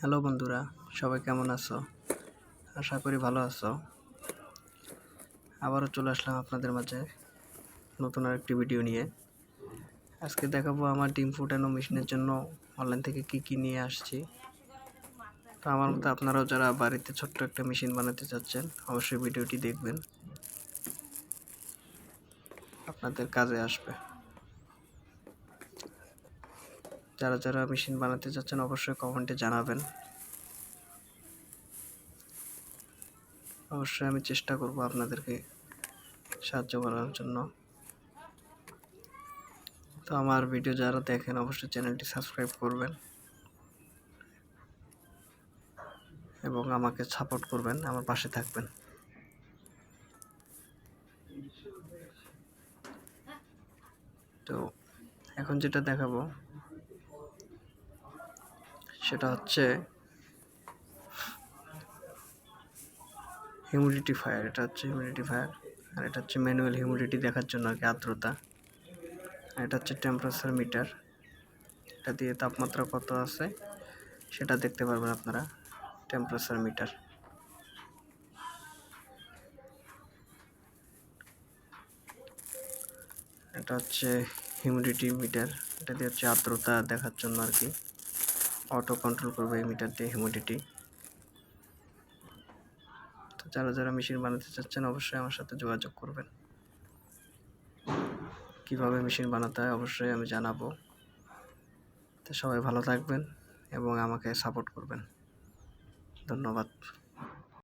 Hello বন্ধুরা, সবাই কেমন আছো? আশা করি ভালো আছো। আবারও চলে আসলাম আপনাদের মাঝে নতুন আরেকটি ভিডিও নিয়ে। আজকে দেখাবো আমার ডিম ফুটানো মেশিনের জন্য অনলাইন থেকে কি নিয়ে আসছি। তো আমার মতো আপনারাও যারা বাড়িতে ছোট্ট একটা মেশিন বানাতে চাচ্ছেন, অবশ্যই ভিডিওটি দেখবেন, আপনাদের কাজে আসবে। যারা যারা মেশিন বানাতে চাচ্ছেন অবশ্যই কমেন্টে জানাবেন। অবশ্যই আমি চেষ্টা করব আপনাদেরকে সাহায্য করার জন্য। তো আমার ভিডিও যারা দেখেন অবশ্যই চ্যানেলটি সাবস্ক্রাইব করবেন এবং আমাকে সাপোর্ট করবেন, আমার পাশে থাকবেন। তো এখন যেটা দেখাবো সেটা হচ্ছে হিউমিডিফায়ার। এটা হচ্ছে হিউমিডিফায়ার, আর এটা হচ্ছে ম্যানুয়াল হিউমিডিটি দেখার জন্য আর কি, আর্দ্রতা। আর এটা হচ্ছে টেম্পারেচার মিটার, এটা দিয়ে তাপমাত্রা কত আছে সেটা দেখতে পারবেন আপনারা। টেম্পারেচার মিটার, এটা হচ্ছে হিউমিডিটি মিটার, এটা দিয়ে হচ্ছে আর্দ্রতা দেখার জন্য আর কি, অটো কন্ট্রোল করবে এই মিটার দিয়ে হিউমিডিটি। তো যারা যারা মেশিন বানাতে চাচ্ছেন অবশ্যই আমার সাথে যোগাযোগ করবেন। কিভাবে মেশিন বানাতে হয় অবশ্যই আমি জানাবো। তো সবাই ভালো থাকবেন এবং আমাকে সাপোর্ট করবেন। ধন্যবাদ।